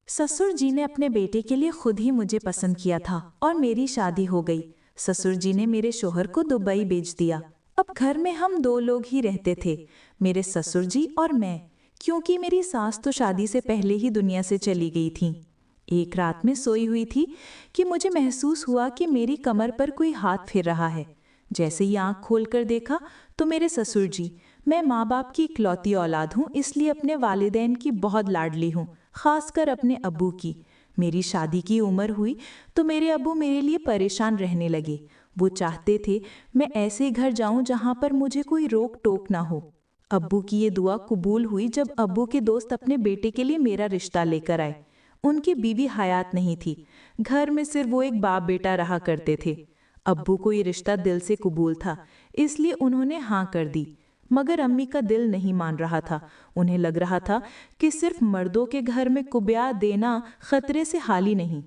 ससुर जी ने अपने बेटे के लिए खुद ही मुझे पसंद किया था और मेरी शादी हो गई। ससुर जी ने मेरे शोहर को दुबई बेच दिया। अब घर में हम दो लोग ही रहते थे, मेरे ससुर जी और मैं, क्योंकि मेरी सास तो शादी से पहले ही दुनिया से चली गई थी। एक रात में सोई हुई थी कि मुझे महसूस हुआ कि मेरी कमर पर कोई हाथ फिर रहा है। जैसे ही आंख खोलकर देखा तो मेरे ससुर जी। मैं माँ बाप की इकलौती औलाद हूँ, इसलिए अपने वालिदैन की बहुत लाडली हूँ, खासकर अपने अब्बू की। मेरी शादी की उम्र हुई तो मेरे अब्बू मेरे लिए परेशान रहने लगे। वो चाहते थे मैं ऐसे घर जाऊं जहां पर मुझे कोई रोक टोक ना हो। अब्बू की ये दुआ कबूल हुई जब अब्बू के दोस्त अपने बेटे के लिए मेरा रिश्ता लेकर आए। उनकी बीवी हयात नहीं थी, घर में सिर्फ वो एक बाप बेटा रहा करते थे। अब्बू को ये रिश्ता दिल से कबूल था, इसलिए उन्होंने हाँ कर दी। मगर अम्मी का दिल नहीं मान रहा था। उन्हें लग रहा था कि सिर्फ मर्दों के घर में कुब्या देना खतरे से हाली नहीं।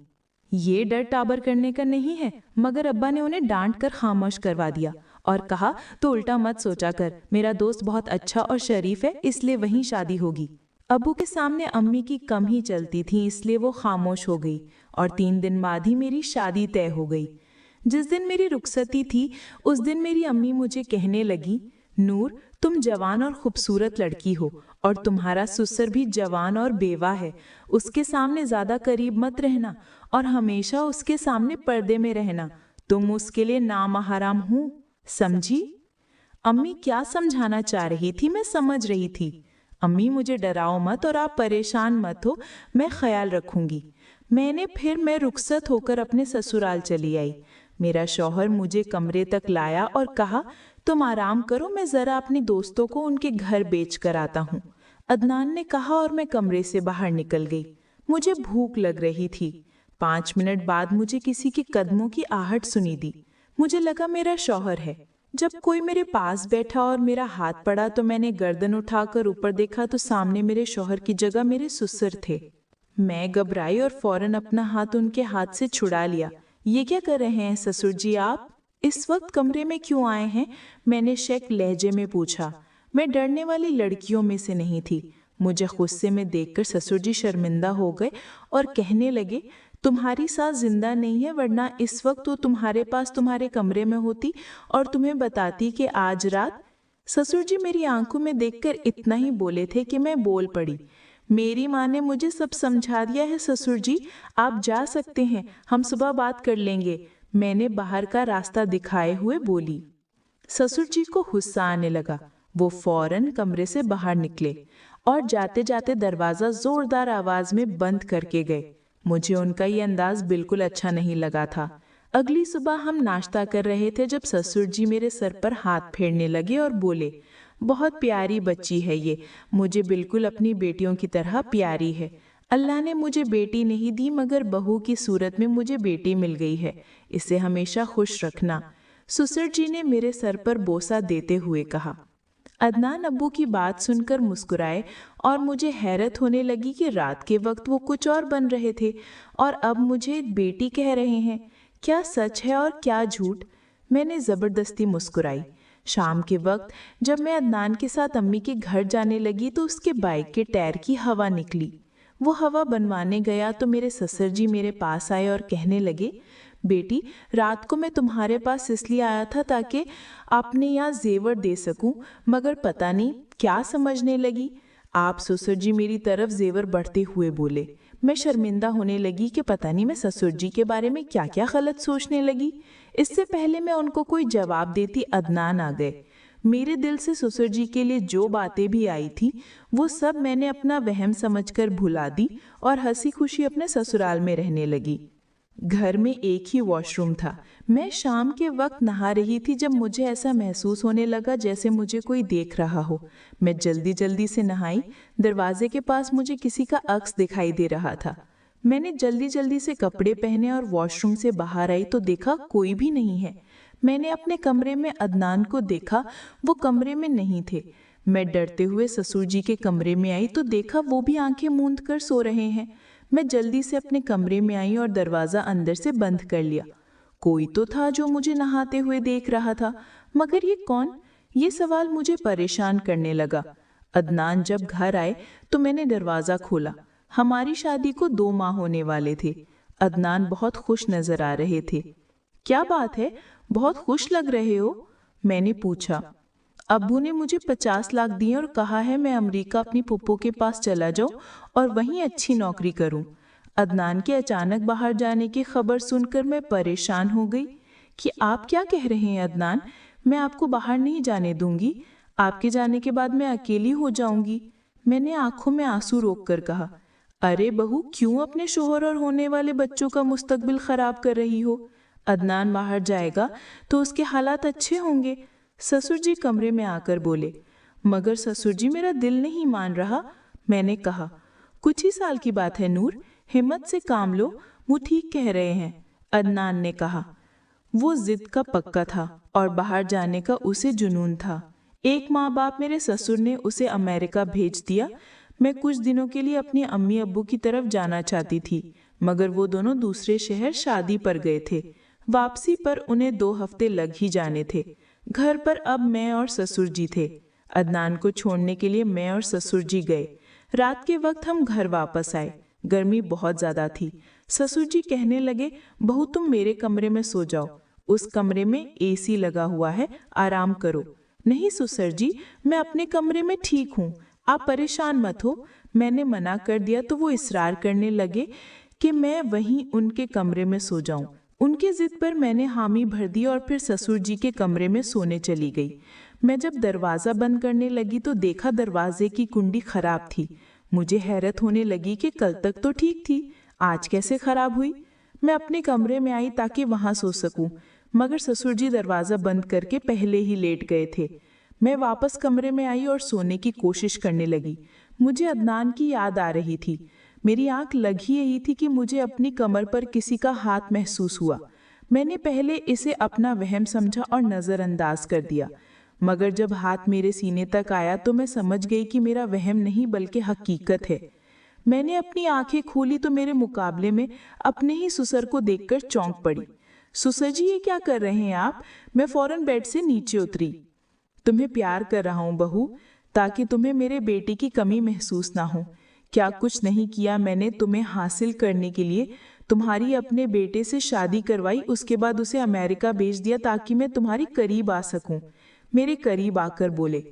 ये डर टाबर करने का नहीं है, मगर अब्बा ने उन्हें डांट कर खामोश करवा दिया और कहा, तो उल्टा मत सोचा कर, मेरा दोस्त बहुत अच्छा और शरीफ है, इसलिए वहीं शादी होगी। अब्बू के सामने अम्मी की कम ही चलती थी, इसलिए वो खामोश हो गई और 3 दिन बाद ही मेरी शादी तय हो गई। जिस दिन मेरी रुखसती थी उस दिन मेरी अम्मी मुझे कहने लगी, नूर, तुम जवान और खूबसूरत लड़की हो और तुम्हारा ससुर भी जवान और बेवा है। उसके सामने ज्यादा करीब मत रहना और हमेशा उसके सामने पर्दे में रहना। तुम उसके लिए नामहराम हो, समझी? अम्मी क्या समझाना चाह रही थी मैं समझ रही थी। अम्मी, मुझे डराओ मत और आप परेशान मत हो, मैं ख्याल रखूंगी। मैं रुखसत होकर अपने ससुराल चली आई। मेरा शौहर मुझे कमरे तक लाया और कहा, तुम आराम करो, मैं जरा अपने दोस्तों को उनके घर बेच कर आता हूँ। अदनान ने कहा और मैं कमरे से बाहर निकल गई। मुझे भूख लग रही थी। 5 मिनट बाद मुझे किसी के कदमों की आहट सुनी दी। मुझे लगा मेरा शौहर है। जब कोई मेरे पास बैठा और मेरा हाथ पड़ा तो मैंने गर्दन उठाकर ऊपर देखा तो सामने मेरे शौहर की जगह मेरे ससुर थे। मैं घबराई और फौरन अपना हाथ उनके हाथ से छुड़ा लिया। ये क्या कर रहे हैं ससुर जी आप? इस वक्त कमरे में क्यों आए हैं? मैंने शक लहजे में पूछा। मैं डरने वाली लड़कियों में से नहीं थी। मुझे गुस्से में देखकर ससुर जी शर्मिंदा हो गए और कहने लगे, तुम्हारी सास जिंदा नहीं है, वरना इस वक्त वो तुम्हारे पास तुम्हारे कमरे में होती और तुम्हें बताती कि आज रात। ससुर जी मेरी आंखों में देखकर इतना ही बोले थे कि मैं बोल पड़ी। मेरी माँ ने मुझे सब समझा दिया है ससुर जी, आप जा सकते हैं, हम सुबह बात कर लेंगे, मैंने बाहर का रास्ता दिखाए हुए बोली। ससुर जी को गुस्सा आने लगा। वो फौरन कमरे से बाहर निकले और जाते जाते दरवाजा जोरदार आवाज में बंद करके गए। मुझे उनका ये अंदाज बिल्कुल अच्छा नहीं लगा था। अगली सुबह हम नाश्ता कर रहे थे जब ससुर जी मेरे सर पर हाथ फेरने लगे और बोले, बहुत प्यारी बच्ची है ये, मुझे बिल्कुल अपनी बेटियों की तरह प्यारी है। अल्लाह ने मुझे बेटी नहीं दी मगर बहू की सूरत में मुझे बेटी मिल गई है, इसे हमेशा खुश रखना। ससुर जी ने मेरे सर पर बोसा देते हुए कहा। अदनान अब्बू की बात सुनकर मुस्कुराए और मुझे हैरत होने लगी कि रात के वक्त वो कुछ और बन रहे थे और अब मुझे बेटी कह रहे हैं। क्या सच है और क्या झूठ? मैंने जबरदस्ती मुस्कुराई। शाम के वक्त जब मैं अदनान के साथ अम्मी के घर जाने लगी तो उसके बाइक के टायर की हवा निकली। वो हवा बनवाने गया तो मेरे ससुर जी मेरे पास आए और कहने लगे, बेटी, रात को मैं तुम्हारे पास इसलिए आया था ताकि आपने यहाँ जेवर दे सकूं, मगर पता नहीं क्या समझने लगी। आप ससुर जी मेरी तरफ जेवर बढ़ते हुए बोले। मैं शर्मिंदा होने लगी कि पता नहीं मैं ससुर जी के बारे में क्या क्या गलत सोचने लगी। इससे पहले मैं उनको कोई जवाब देती अदनान आ गए। मेरे दिल से ससुर जी के लिए जो बातें भी आई थी वो सब मैंने अपना वहम समझकर भुला दी और हंसी खुशी अपने ससुराल में रहने लगी। घर में एक ही वॉशरूम था। मैं शाम के वक्त नहा रही थी जब मुझे ऐसा महसूस होने लगा जैसे मुझे कोई देख रहा हो। मैं जल्दी जल्दी से नहाई। दरवाजे के पास मुझे किसी का अक्स दिखाई दे रहा था। मैंने जल्दी जल्दी से कपड़े पहने और वॉशरूम से बाहर आई तो देखा कोई भी नहीं है। मैंने अपने कमरे में अदनान को देखा, वो कमरे में नहीं थे। मैं डरते हुए ससुर जी के कमरे में आई तो देखा वो भी आंखें मूंद कर सो रहे हैं। मैं जल्दी से अपने कमरे में आई और दरवाजा अंदर से बंद कर लिया। कोई तो था जो मुझे नहाते हुए देख रहा था, मगर ये कौन? ये सवाल मुझे परेशान करने लगा। अदनान जब घर आए तो मैंने दरवाजा खोला। हमारी शादी को 2 माह होने वाले थे। अदनान बहुत खुश नजर आ रहे थे। क्या बात है, बहुत खुश लग रहे हो? मैंने पूछा। अब्बू ने मुझे 50 लाख दिए और कहा है मैं अमेरिका अपनी पुप्पो के पास चला जाऊं और वहीं अच्छी नौकरी करूं। अदनान के अचानक बाहर जाने की खबर सुनकर मैं परेशान हो गई कि आप क्या कह रहे हैं अदनान? मैं आपको बाहर नहीं जाने दूंगी। आपके जाने के बाद मैं अकेली हो जाऊंगी। मैंने आंखों में आंसू रोककर कहा। अरे बहू, क्यों अपने शोहर और होने वाले बच्चों का मुस्तकबिल खराब कर रही हो? अदनान बाहर जाएगा तो उसके हालात अच्छे होंगे। ससुर जी कमरे में आकर बोले। मगर ससुर जी, मेरा दिल नहीं मान रहा। मैंने कहा। कुछ ही साल की बात है नूर, हिम्मत से काम लो, वो ठीक कह रहे हैं। अदनान ने कहा। वो जिद का पक्का था और बाहर जाने का उसे जुनून था। एक माँ बाप मेरे ससुर ने उसे अमेरिका भेज दिया। मैं कुछ दिनों के लिए अपनी अम्मी अब्बू की तरफ जाना चाहती थी, मगर वो दोनों दूसरे शहर शादी पर गए थे। वापसी पर उन्हें 2 हफ्ते लग ही जाने थे। घर पर अब मैं और ससुर जी थे। अदनान को छोड़ने के लिए मैं और ससुर जी गए। रात के वक्त हम घर वापस आए। गर्मी बहुत ज्यादा थी। ससुर जी कहने लगे, बहू तुम मेरे कमरे में सो जाओ, उस कमरे में एसी लगा हुआ है, आराम करो। नहीं ससुर जी, मैं अपने कमरे में ठीक हूँ, आप परेशान मत हो। मैंने मना कर दिया तो वो इसरार करने लगे कि मैं वहीं उनके कमरे में सो जाऊं। उनके जिद पर मैंने हामी भर दी और फिर ससुर जी के कमरे में सोने चली गई। मैं जब दरवाज़ा बंद करने लगी तो देखा दरवाजे की कुंडी खराब थी। मुझे हैरत होने लगी कि कल तक तो ठीक थी, आज कैसे खराब हुई। मैं अपने कमरे में आई ताकि वहां सो सकूं, मगर ससुर जी दरवाज़ा बंद करके पहले ही लेट गए थे। मैं वापस कमरे में आई और सोने की कोशिश करने लगी। मुझे अदनान की याद आ रही थी। मेरी आंख लग ही यही थी कि मुझे अपनी कमर पर किसी का हाथ महसूस हुआ। मैंने पहले इसे अपना वहम समझा और नज़रअंदाज कर दिया, मगर जब हाथ मेरे सीने तक आया तो मैं समझ गई कि मेरा वहम नहीं बल्कि हकीकत है। मैंने अपनी आंखें खोली तो मेरे मुकाबले में अपने ही ससुर को देखकर चौंक पड़ी। ससुर जी, ये क्या कर रहे हैं आप? मैं फौरन बेड से नीचे उतरी। तुम्हें प्यार कर रहा हूँ बहू, ताकि तुम्हें मेरे बेटे की कमी महसूस ना हो। क्या कुछ नहीं किया मैंने तुम्हें हासिल करने के लिए? तुम्हारी अपने बेटे से शादी करवाई, उसके बाद उसे अमेरिका भेज दिया ताकि मैं तुम्हारी करीब आ सकूं। मेरे करीब आकर बोले।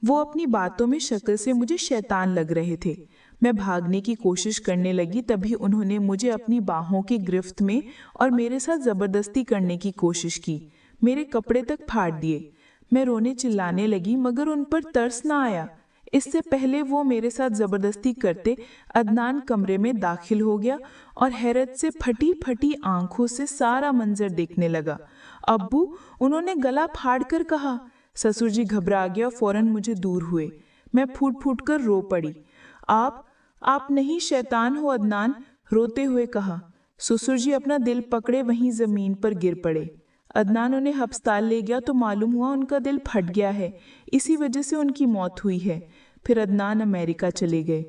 वो अपनी बातों में शक्ल से मुझे शैतान लग रहे थे। मैं भागने की कोशिश करने लगी, तभी उन्होंने मुझे अपनी बाहों की गिरफ्त में और मेरे साथ जबरदस्ती करने की कोशिश की। मेरे कपड़े तक फाड़ दिए। मैं रोने चिल्लाने लगी, मगर उन पर तरस ना आया। इससे पहले वो मेरे साथ जबरदस्ती करते, अदनान कमरे में दाखिल हो गया और हैरत से फटी फटी आंखों से सारा मंजर देखने लगा। अब्बू, उन्होंने गला फाड़ कर कहा। ससुर जी घबरा गया और फौरन मुझे दूर हुए। मैं फूट फूट कर रो पड़ी। आप नहीं शैतान हो अदनान, रोते हुए कहा। ससुर जी अपना दिल पकड़े वहीं जमीन पर गिर पड़े। अदनान उन्हें हस्पताल ले गया तो मालूम हुआ उनका दिल फट गया है, इसी वजह से उनकी मौत हुई है। फिर अदनान अमेरिका चले गए।